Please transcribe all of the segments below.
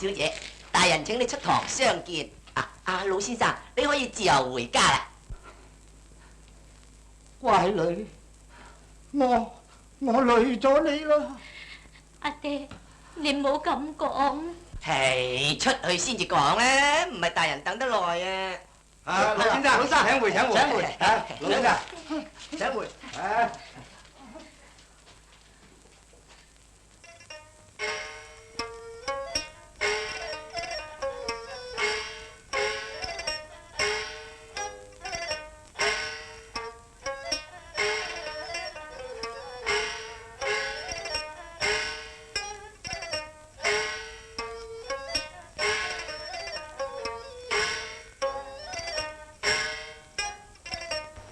小姐，大人請你出堂相見。老先生，你可以自由回家啦。乖女，我累咗你啦。阿爹，你唔好咁講。係出去先至講咧，唔係大人等得耐啊。老先生，請回。老先生，請回。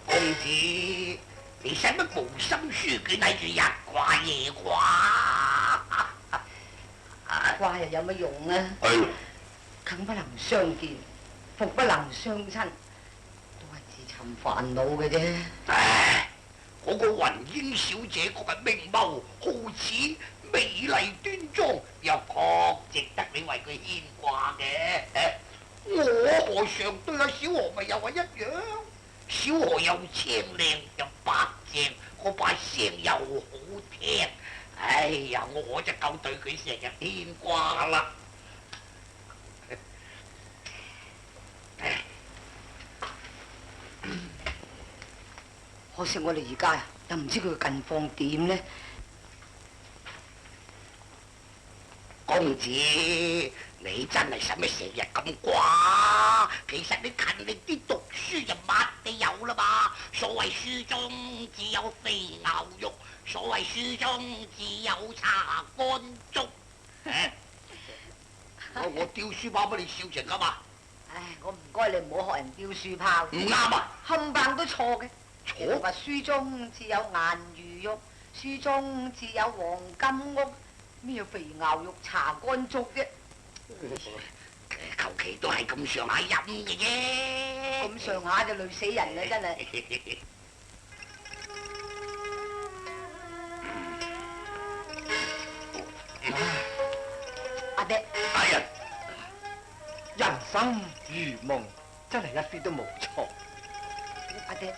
公子，你使乜無心書卷喺住日掛夜掛？掛又有乜用啊？更不能相見，復不能相親，都係自尋煩惱嘅啫。唉，嗰個雲英小姐嗰個明眸皓齒、美麗端莊，又確值得你為佢牽掛嘅。我何嘗對阿小娥咪又係一樣？小娥又青靚又白淨，嗰把聲又好聽。哎呀，我就夠對佢成日牽掛啦。可惜我哋而家又唔知佢嘅近況點呢？公子，你真係使乜成日咁掛？其實你勤力啲讀書就乜都有啦嘛。所謂書中自有肥牛肉，所謂書中自有茶乾粥。我丟書包俾你笑成咁啊！唉，我唔該你唔好學人丟書炮。唔啱啊！冚唪唥都錯嘅。錯話書中自有顏如玉，書中自有黃金屋，咩肥牛肉茶乾粥啫？求其都係咁上下飲嘅啫。咁上下就累死人啦，真係。阿爹，大人，人生如夢，真係一啲都冇錯。阿爹，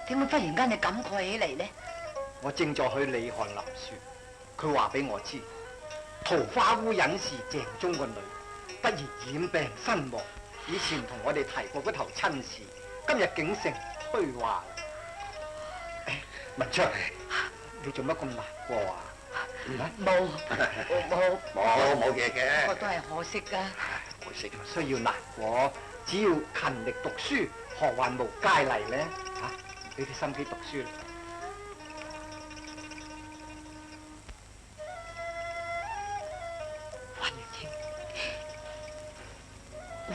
點解忽然間你感慨起嚟呢？我正在去李漢林說，佢話俾我知，桃花污隱是鄭中個女，不如染病身亡。以前同我哋提過嗰頭親事，今日竟成虛話。文昌，你做乜咁難過啊？冇嘢嘅。我都係可惜噶。可惜唔需要難過，只要勤力讀書，何患無佳麗呢？俾啲心機讀書啦。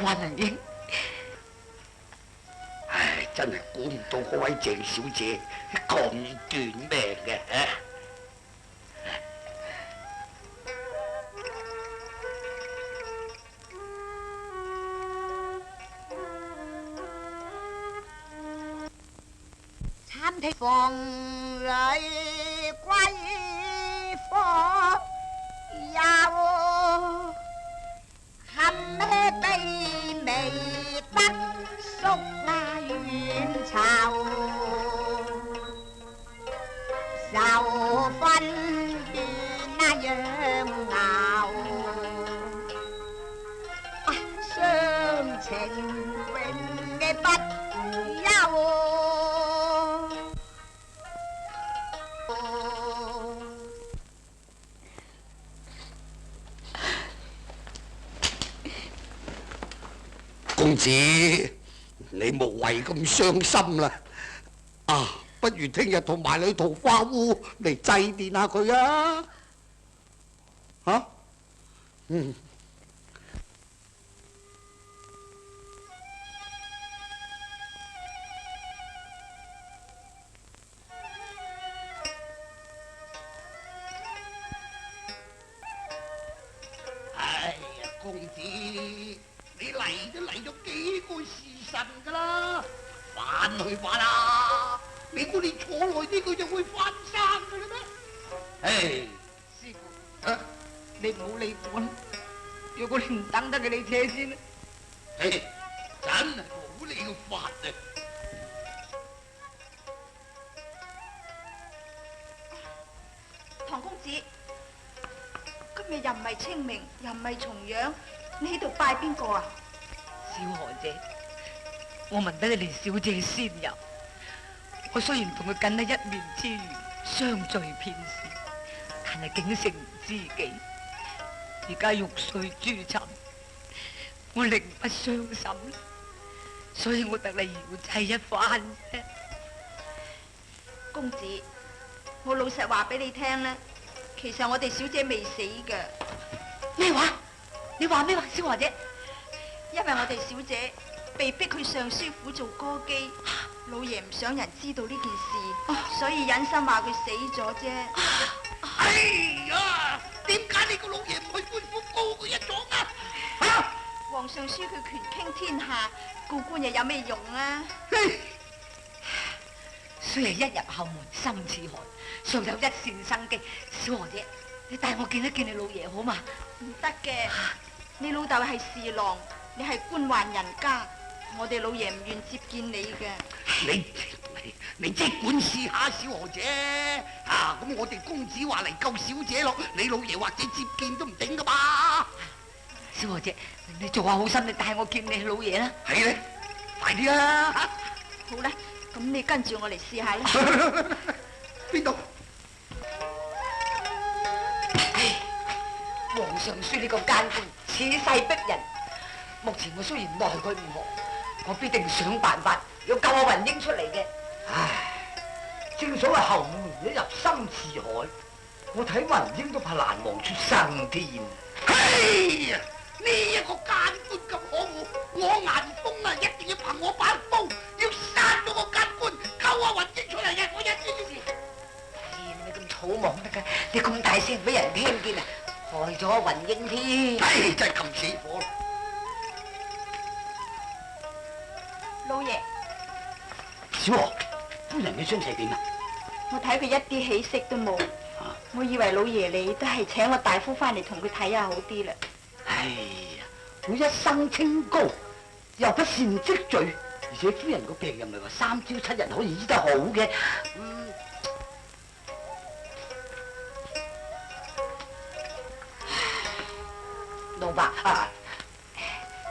雲英，唉，真係估唔到嗰位鄭小姐咁短命嘅。參聽鳳裏歸火有含咩卑微得宿怨仇，受分辨那樣熬，相情永嘅不休。公子，你無謂咁傷心啦。不如聽日同埋你桃花污嚟祭奠下佢啊！哎呀，公子，你嚟都嚟咗幾個時辰噶啦，翻去吧啦！你估你坐耐啲佢就會翻生噶啦咩？唉，師傅，你唔好理我啦，如果你唔等得佢你車先啦。唉，真係冇你個法啊！唐公子，今日又唔係清明，又唔係重陽，你喺度拜邊個啊？小何姐，我聞得你連小姐仙遊，我雖然同佢僅係一面之緣，相聚片時，但係竟成知己。而家玉碎珠沉，我力不傷心，所以我特嚟搖祭一番啫。公子，我老實話俾你聽咧，其實我哋小姐未死㗎，咩話？你話咩話，小何姐？因為我哋小姐被逼去上書府做歌姬，老爺唔想人知道呢件事，所以忍心話佢死咗啫。哎呀，點解你個老爺唔去官府告佢一狀啊？啊！皇上輸佢權傾天下，告官又有咩用啊？雖係一入後門深似海，尚有一線生機。小何姐，你帶我見一見你老爺好嘛？唔得嘅，你老豆係侍郎，你係官宦人家，我哋老爺唔願接見你嘅。你即管試下，小何姐啊！咁我哋公子話嚟救小姐咯，你老爺或者接見都唔定噶嘛。小何姐，你做下好心，你帶我見你老爺啦。係咧，快啲啦！好啦，咁你跟住我嚟試下啦。邊度？皇上說呢個奸官恃勢逼人，目前我雖然奈佢唔何，我必定想辦法要救阿雲英出嚟嘅。唉，正所謂後門一入深似海，我睇雲英都怕難忘出生天。哎呀！呢一個奸官咁可惡，我顏風啊一定要憑我把刀，要殺咗個奸官，救阿雲英出嚟嘅，我一定要。你咁草莽得㗎？你咁大聲俾人聽見啊，害咗阿雲英添。唉，真係咁死火！老爺，小何，夫人嘅傷勢點啊？我睇佢一啲起色都冇，我以為老爺你都係請個大夫翻嚟同佢睇下好啲啦。哎呀，我一生清高，又不善積聚，而且夫人個病又唔係話3朝7日可以醫得好嘅。老伯啊，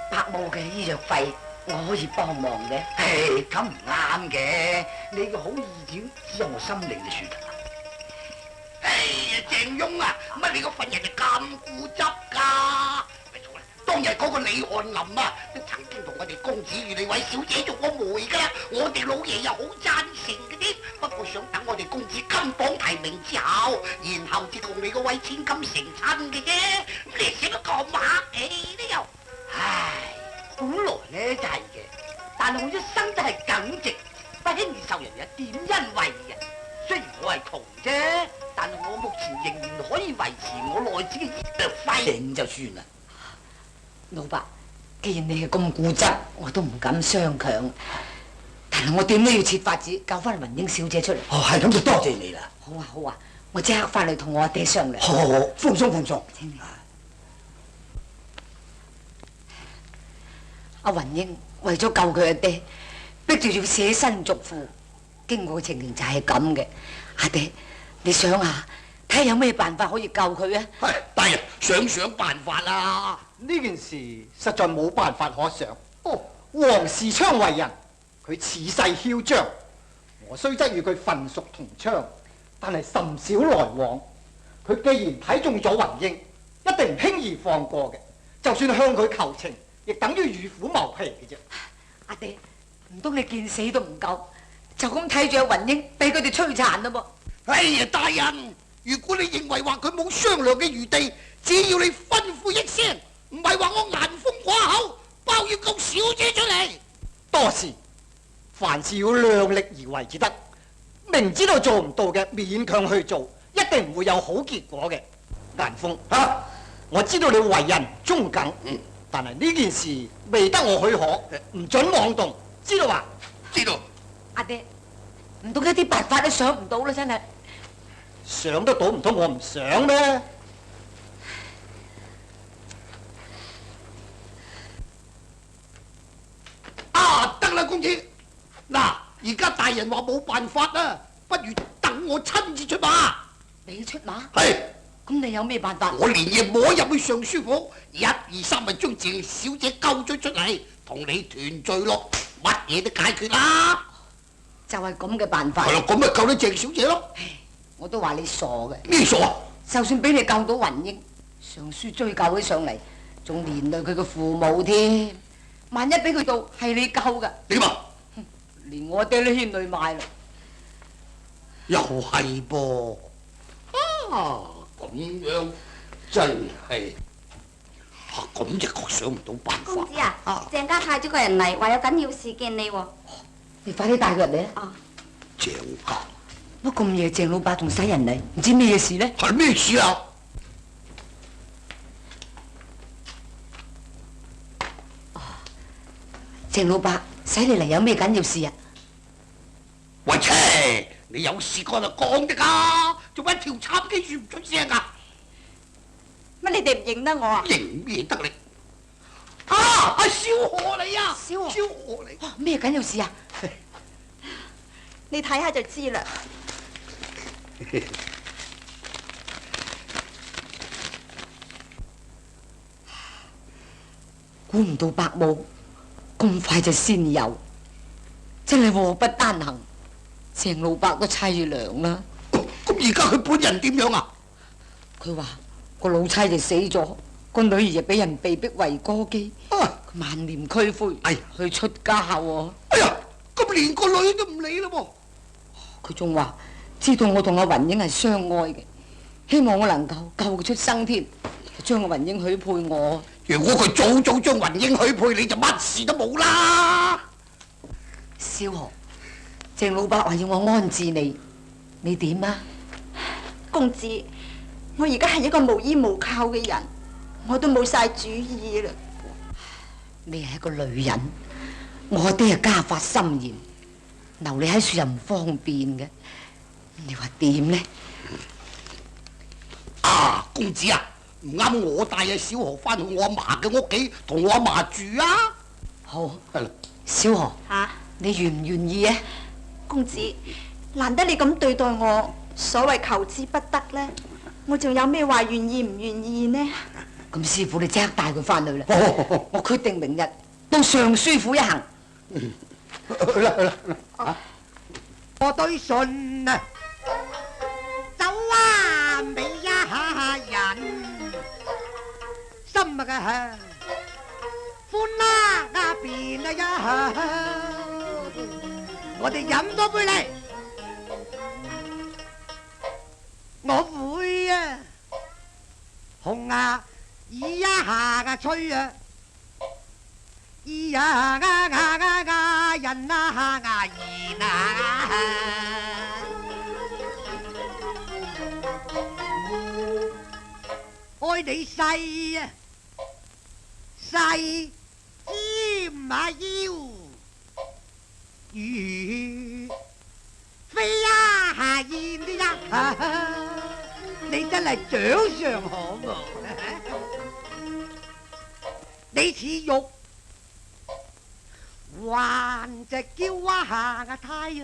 伯母嘅醫藥費我可以幫忙嘅。唉，咁唔啱嘅，你個好意見只有我心領就算啦。哎呀，鄭翁啊，乜你嗰份人係咁固執㗎？咪錯啦，當日嗰個李翰林啊，都曾經同我哋公子與你位小姐做過媒㗎啦，我哋老爺又好贊成嘅添。不過想等我哋公子金榜題名之後，然後至同你嗰位千金成親嘅啫。咁你寫得咁客氣呢又？唉，本來咧就係嘅，但係我一生都係耿直，不輕易受人一點恩惠嘅。雖然我係窮啫，但係我目前仍然可以維持我內子嘅醫藥費，咁就算啦。老伯，既然你係咁固執，我都唔敢相強。但係我點都要設法子救翻雲英小姐出嚟。哦，係咁就多謝你啦。好啊好啊，我即刻翻嚟同我阿爹商量。好，放鬆放鬆。請你。阿雲英為咗救佢阿爹，逼住要捨身逐父，經過嘅情形就係咁嘅。阿爹，你想下，睇下有咩辦法可以救佢啊？係，大人想辦法啦。呢件事實在冇辦法可想。哦，黃氏昌為人，佢恃勢囂張，我雖則與佢份屬同窗，但係甚少來往。佢既然睇中咗雲英，一定唔輕易放過嘅。就算向佢求情，亦等於與虎謀皮嘅啫。阿爹，唔通你見死都唔救，就咁睇住阿雲英俾佢哋摧殘嘞噃？哎呀，大人，如果你認為話佢冇商量嘅餘地，只要你吩咐一聲，唔係話我顏風寡口，包要救小姐出嚟。多事，凡事要量力而為至得。明知道做唔到嘅，勉強去做，一定唔會有好結果嘅。顏風啊，我知道你為人忠耿，但係呢件事未得我許可，唔准妄動，知道嘛？知道。阿爹，唔通一啲辦法都想唔到啦，真係。想得到唔通我唔想咩？公子，嗱，而家大人話冇辦法啦，不如等我親自出馬。你出馬？係，咁你有咩辦法？我連夜摸入去上書房，1、2、3咪將鄭小姐救咗出嚟，同你團聚咯，乜嘢都解決啦。就係咁嘅辦法。係咯，咁咪救咗鄭小姐咯。我都話你傻嘅。咩傻啊？就算俾你救到雲英，上書追究起上嚟，仲連累佢嘅父母添。萬一俾佢到係你救㗎，點啊？連我爹都牽累埋啦。又係噃。啊，咁樣真係咁就確想唔到辦法。公子啊，鄭家派咗個人嚟，話有緊要事見你喎。你快啲帶佢入嚟啊！鄭家乜咁夜鄭老伯仲使人嚟？唔知咩事呢？係咩事啊？鄭老伯使你嚟有咩緊要事啊？喂切！你有事幹就講得㗎，做乜一條插機算唔出聲㗎？乜你哋唔認得我啊？認咩得你？啊！阿蕭何你啊！蕭何蕭何你？咩緊要事啊？你睇下就知啦。估唔到伯母咁快就仙遊，真係禍不單行。鄭老伯都凄涼啦。咁而家佢本人點樣啊？佢話個老妻就死咗，個女兒就俾人被逼為歌姬，佢萬念俱灰，去出家喎。哎呀，咁連個女都唔理啦喎！佢仲話知道我同阿雲英係相愛嘅，希望我能夠救佢出生添，將阿雲英許配我。如果佢早早將雲英許配，你就乜事都冇啦。蕭何，鄭老伯話要我安置你，你點啊？公子，我而家係一個無依無靠嘅人，我都冇晒主意啦。你係一個女人，我爹係家法森嚴，留你喺樹又唔方便嘅，你話點呢？啊，公子啊，唔啱我帶阿小何翻去我阿嫲嘅屋企同我阿嫲住啊！好，係啦，小何，嚇，你願唔願意啊？公子，難得你咁對待我，所謂求之不得呢，我仲有咩話願意唔願意呢？咁師傅你即刻帶佢翻去啦！我決定明日到上書府一行。去啦去啦啊！我對信啊，走啊美呀人，心啊歡啦變啊呀！我哋飲多杯嚟，我會啊紅啊咿呀吹啊！咿呀人啊言啊，愛你細啊細尖啊腰，如飛呀燕呀，你真係長相可惡，你似玉。還隻嬌娃下個胎啊，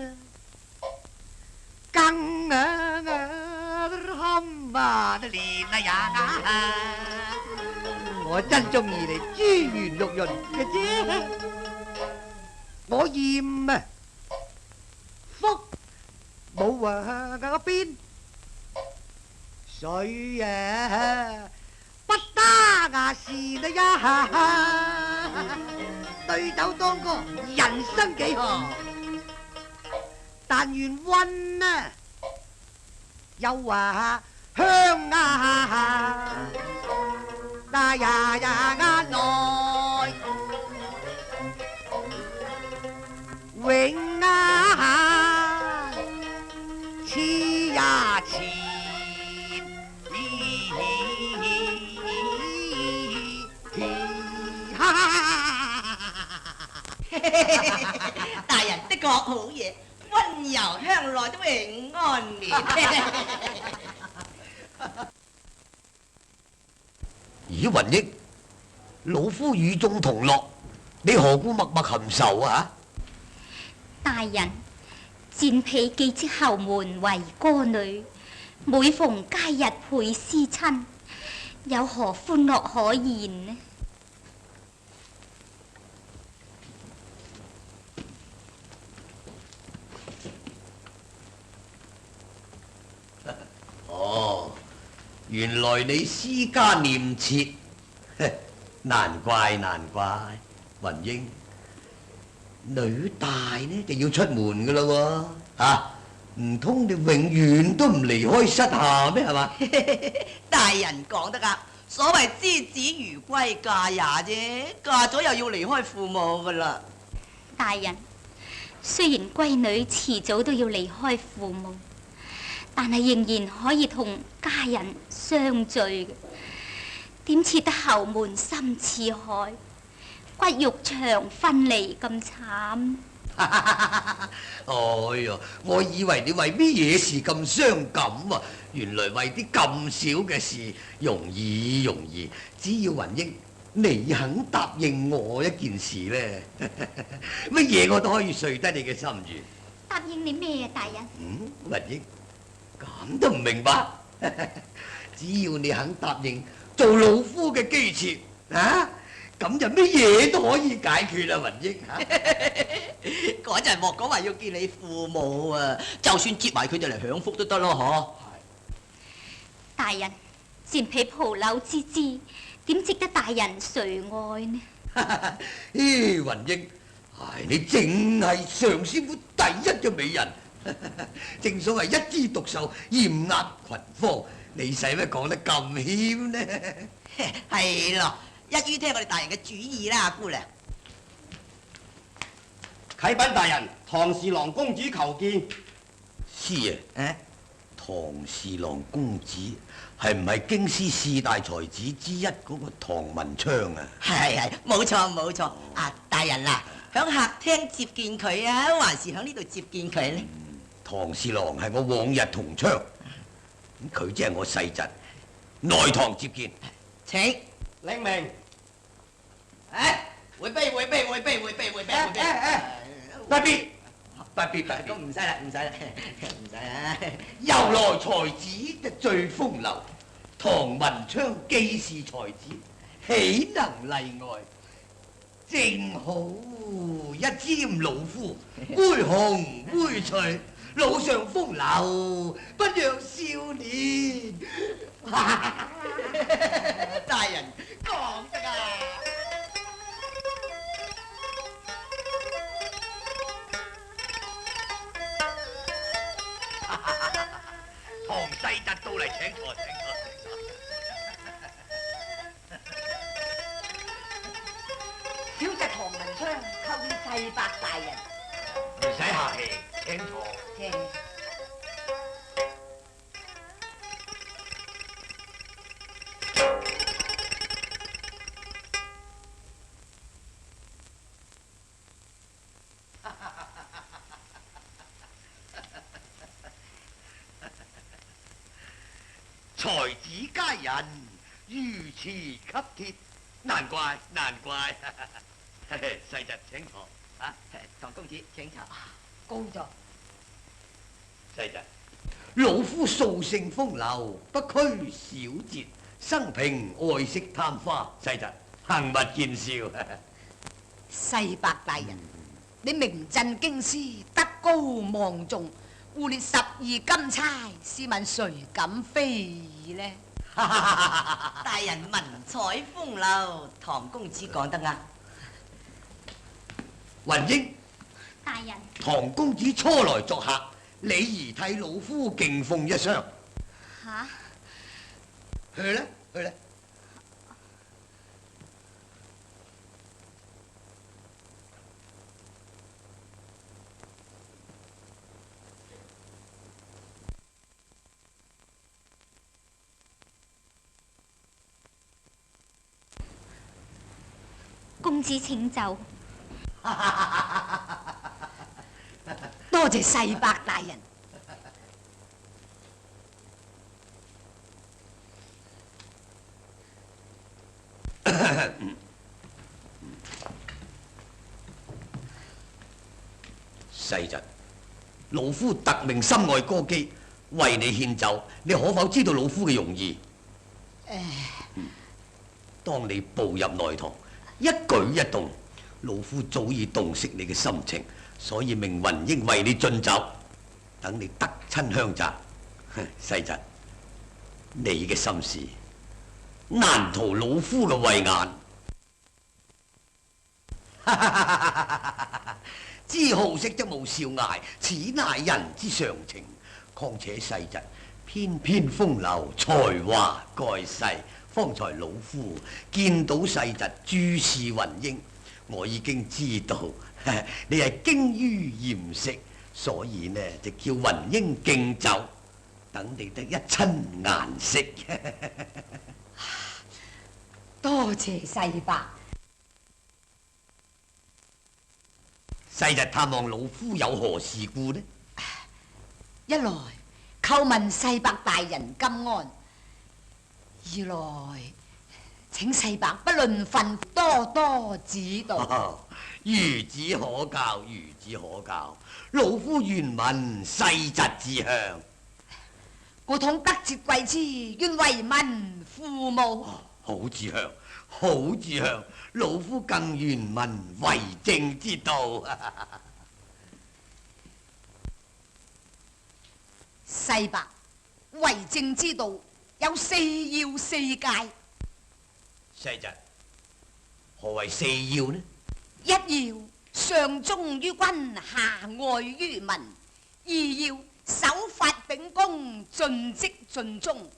更冚啊都練啊呀！我真中意你珠圓玉潤嘅啫，我厭啊福冇啊個邊水啊不得啊是啦呀！對酒當歌，人生幾何？但願溫啊，又話香啊，那呀內永啊，黐呀纏。大人的確好嘢，溫柔鄉內都永安眠。咦，雲英，老夫與眾同樂，你何故默默含愁啊？大人，賤婢寄之後門為歌女，每逢佳日倍思親，有何歡樂可言呢？哦，原來你私家念妾，難怪難怪，雲英，女大呢就要出門噶啦喎，唔通你永遠都唔離開膝下咩？係嘛？大人講得啱，所謂之子如歸家也啫，嫁咗又要離開父母噶啦。大人，雖然閨女遲早都要離開父母，但係仍然可以同家人相聚嘅。點似得後門深似海，骨肉長分離咁慘？哎呀，我以為你為咩嘢事咁傷感啊？原來為啲咁少嘅事，容易，只要雲英你肯答應我一件事呢，乜嘢我都可以遂得你嘅心願。答應你咩啊，大人？雲英咁都唔明白？只要你肯答應做老夫嘅姬妾啊！咁就乜嘢都可以解決啦，雲英嚇！嗰陣莫講話要見你父母啊，就算接埋佢哋嚟享福都得咯，嗬。大人，賤婢蒲柳之姿，點值得大人垂愛呢？雲英，你淨係上師府第一嘅美人，正所謂一枝獨秀，豔壓群芳，你使乜講得咁謙呢？係咯。一於聽我哋大人嘅主意啦，姑娘。啟稟大人，唐氏郎公主求見。師爺，唐氏郎公子係唔係京師四大才子之一嗰個唐文昌啊？係，冇錯。大人啊，響客廳接見佢啊，還是響呢度接見佢呢？唐氏郎係我往日同窗，佢即係我世侄，內堂接見。請。領命。會卑。不必，咁唔使啦。由來才子就最風流，唐文昌既是才子，豈能例外？正好一沾老夫，杯紅杯翠，路上風流，不若少年。大人講得啊！唐世侄到嚟，請坐。小侄唐文昌叩世伯大人。唔使客氣，請坐。才子佳人如此給帖，難怪。世侄請坐。唐公子請坐。高咗。世侄，老夫素性風流，不拘小節，生平愛惜貪花。世侄，幸勿見笑。世伯大人，你名震京師，德高望重，護列12金釵，試問誰敢非議呢？大人文采風流，唐公子講得啱。雲英，大人，唐公子初來作客，禮儀替老夫敬奉一雙。吓？去啦。公子請走。多謝世伯大人。世世侄，老夫特命深愛歌姬，為你獻酒，你可否知道老夫嘅用意？當你步入內堂，一舉一動，老夫早已洞悉你嘅心情，所以命雲英為你進酒，等你得親香澤。世侄，你嘅心事難逃老夫嘅慧眼。知好色則無少艾，此乃人之常情。況且世侄翩翩風流，才華蓋世。方才老夫見到世侄注視雲英，我已經知道你係精於艷色，所以呢就叫雲英敬酒，等你得一親顏色。多謝世伯。世侄探望老夫有何事故呢？一來叩問世伯大人金安，二來請世伯不論訓多多指導。孺子可教，孺子可教。老夫願聞世侄志向。故統得節貴之，願為民父母。好志向，好志向。老夫更願聞為政之道。世伯，為政之道有4要4戒。世侄，何為4要呢？1要上忠於君，下愛於民；2要守法秉公，盡職盡忠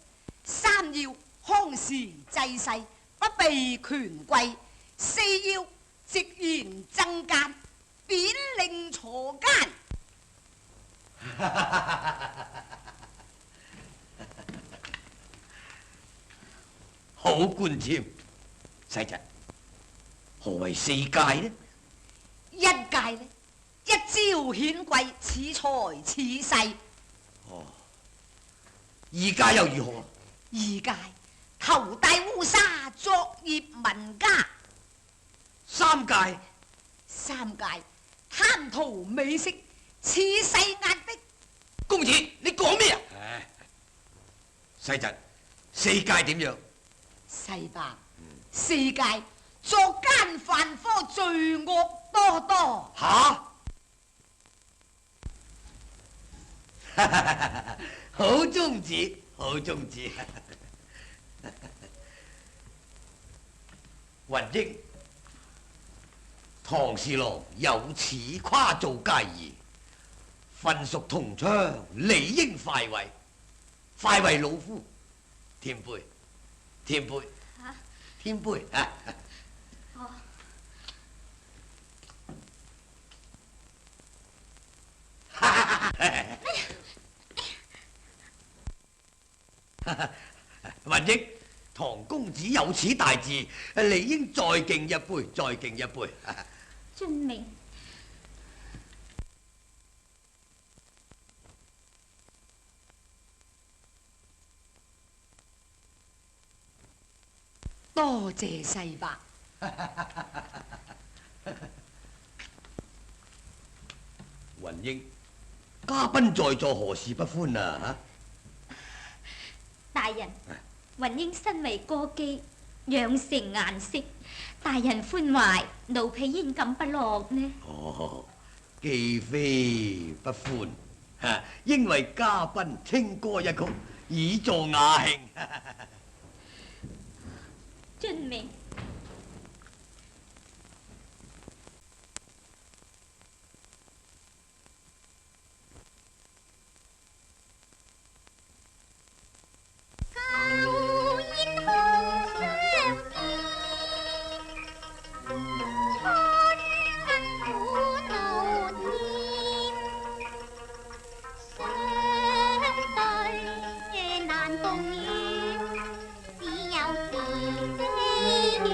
；3要康時濟世，不避權貴；4要直言爭奸，貶令鋤奸。好貫徹。世侄，何為4戒呢？1戒呢，一朝顯貴，此財此勢。2戒又如何？2戒頭戴烏紗，作業民家。3戒？3戒貪圖美色，恃勢壓迫。公子，你講咩啊？世侄，4戒點樣？世伯，4戒作奸犯科，罪惡多多。吓！好宗旨，好宗旨。雲英，唐侍郎有此誇造佳儀，分屬同窗，理應快慰。快慰老夫，添杯，添杯，添杯。雲英，唐公子有此大志，理應再敬一杯，再敬一杯。遵命。多謝世伯。雲英，嘉賓在座，何事不歡啊？大人，雲英身為歌姬，養成顏色，大人寬懷，奴婢焉敢不樂呢？既非不歡，應為嘉賓清歌一曲，以助雅興。遵命。只有時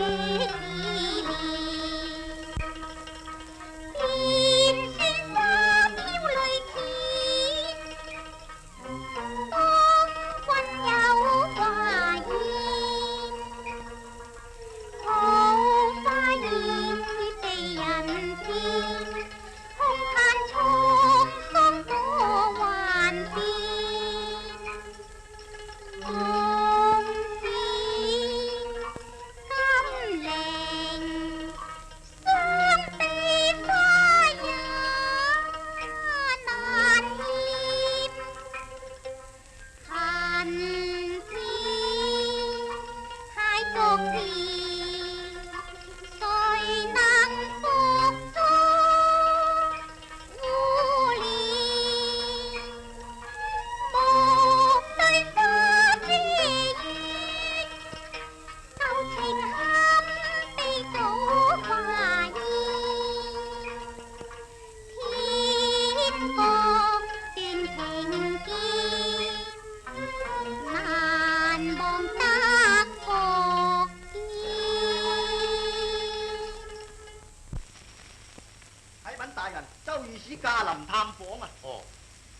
林探訪啊！哦，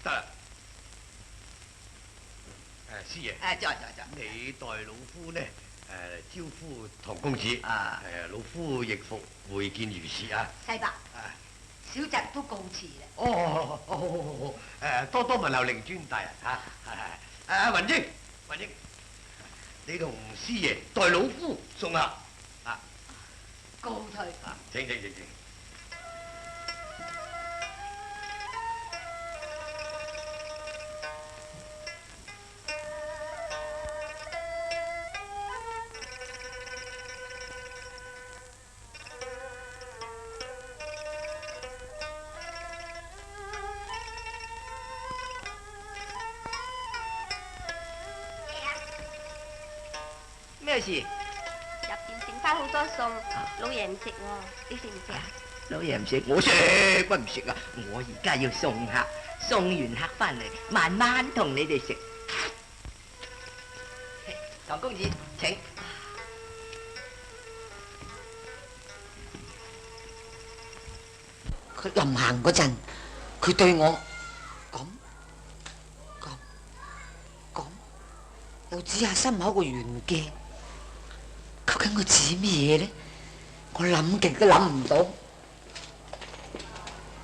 得啦。師爺，在。你代老夫呢？招呼唐公子。啊。老夫亦復會見如是啊。世伯，小侄都告辭啦。哦，多多問候令尊大人嚇。雲英，你同師爺代老夫送客。告退。請。咩事？入邊剩翻好多餸，老爺唔食喎，你食唔食啊？老爺唔食，我食，乜唔食啊？我而家要送客，送完客翻嚟，慢慢同你哋食。唐公子，請。佢臨行嗰陣，佢對我咁，又指下心口個圓鏡。究竟佢指咩嘢呢？我諗極都諗唔到。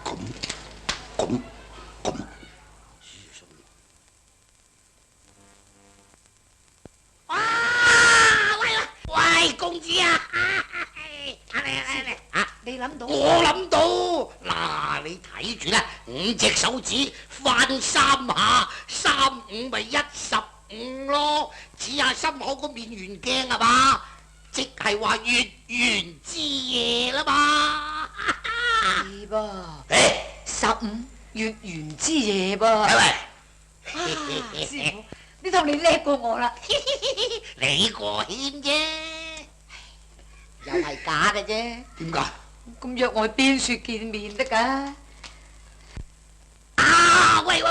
咁，喂，公子啊！你諗到？我諗到，嗱，你睇住啦，5隻手指翻3下，3×5咪15咯，指下心口嗰面圓鏡係嘛？即係話月圓之夜啦嘛。係噃，15月圓之夜噃。師傅，呢套你叻過我啦。你過謙啫，又係假嘅啫。點解？咁約我去邊處見面得㗎？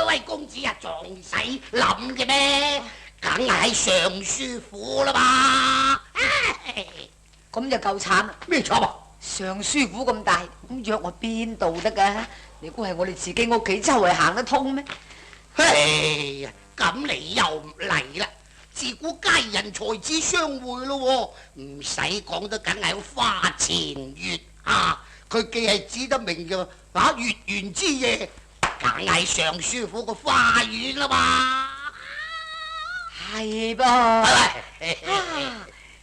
喂，公子啊，仲使諗嘅咩？梗係喺尚書府啦嘛。咁就夠慘啦！咩慘啊？尚書府咁大，咁約我邊度得㗎？你估係我哋自己屋企周圍行得通咩？哎呀，咁你又唔嚟啦？自古佳人才子相會咯，唔使講得，梗係花前月下。佢既係指得明嘅月圓之夜，梗係尚書府個花園啦嘛。係噃。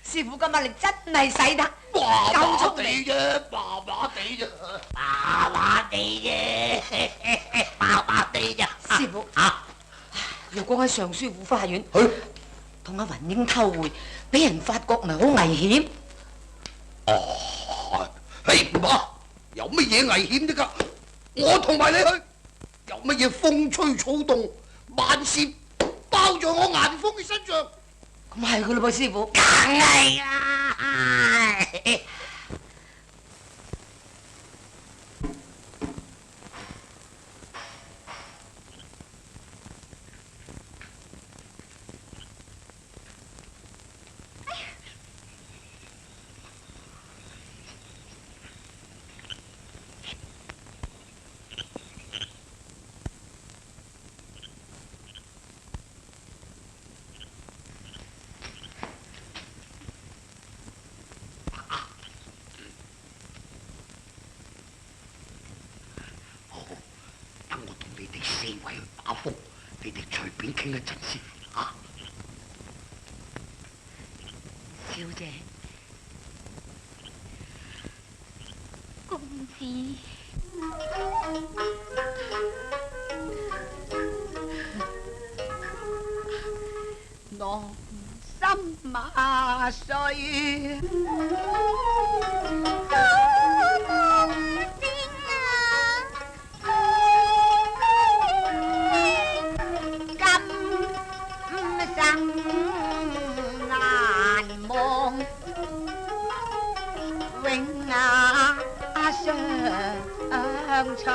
師傅今日你真係使得，夠聰明啫，麻麻地啫。師傅，若果喺尚書府花園同阿雲英偷會，俾人發覺咪好危險？唔怕，有乜嘢危險啫㗎？我同埋你去，有乜嘢風吹草動，萬事包在我顏風嘅身上。咁係佢咯噃，師傅。梗係啦。4位去打風，你哋隨便傾一陣先嚇。小姐，公子，浪心馬碎。相隨，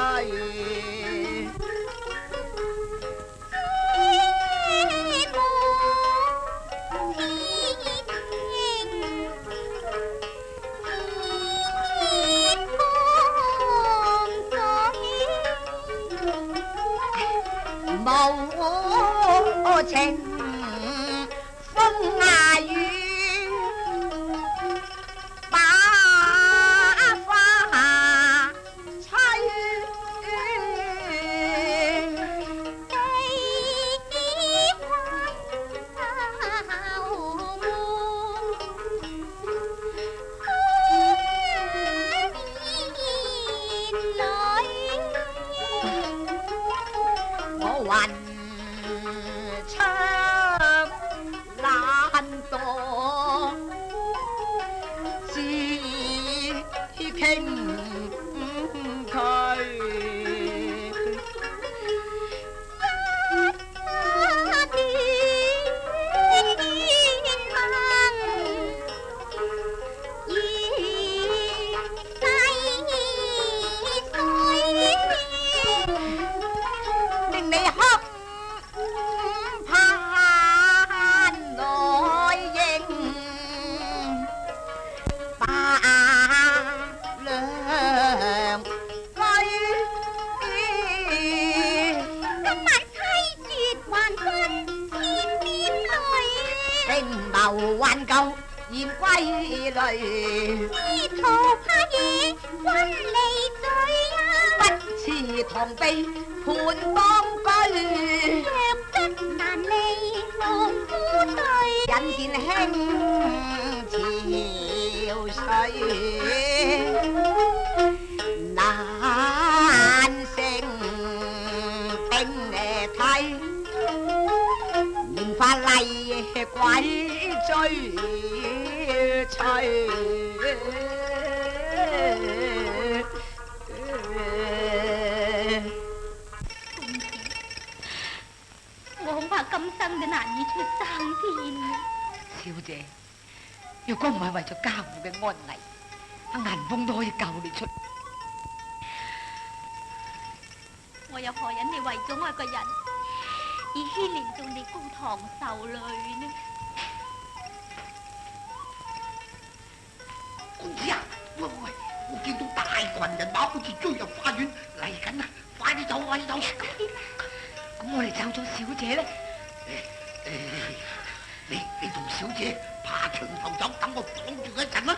夠現歸來，司徒怕野君離罪啊！不辭螳臂伴當居，若得難離郎夫對，引見輕潮水，難成兵梯，連發麗鬼追隨。我恐怕今生都難以出生天啊！小姐，如果唔係為咗家父嘅安危，阿銀鳳都可以救你出。我又何忍你為咗我一個人而牽連到你高堂受累呢？公子啊，喂，我見到大群人馬好似追入花園嚟緊啊！快啲走，快啲走！咁我哋走咗小姐咧？你同小姐爬牆頭走，等我綁住佢一陣啦。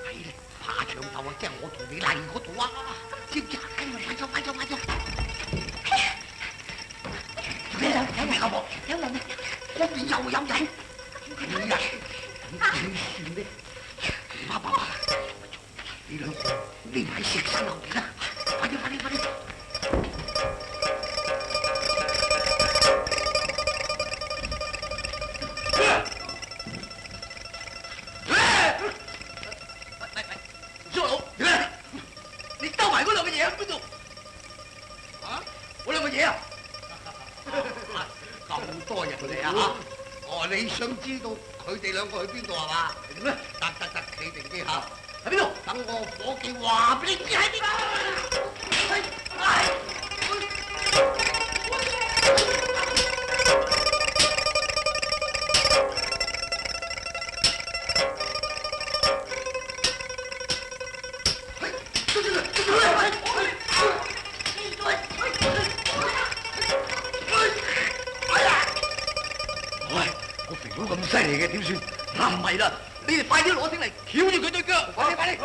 係咧，爬牆頭啊，即係我同你嚟嗰度啊！知唔知啊？快走！有人啊！嗰邊又有人。點算呢？爸，你兩個匿埋喺石山後邊啦！快啲！小佬，你兜埋嗰兩個嘢喺邊度？啊？嗰兩個嘢啊？咁多人嚟啊嚇！哦，你想知道佢哋兩個去邊度係嘛？點咧？得，企定啲嚇。喺邊度？等我伙計話俾你知喺邊啊！我肥佬咁犀利嘅點算？唔係啦，你哋快啲攞繩嚟翹住佢對腳！快啲！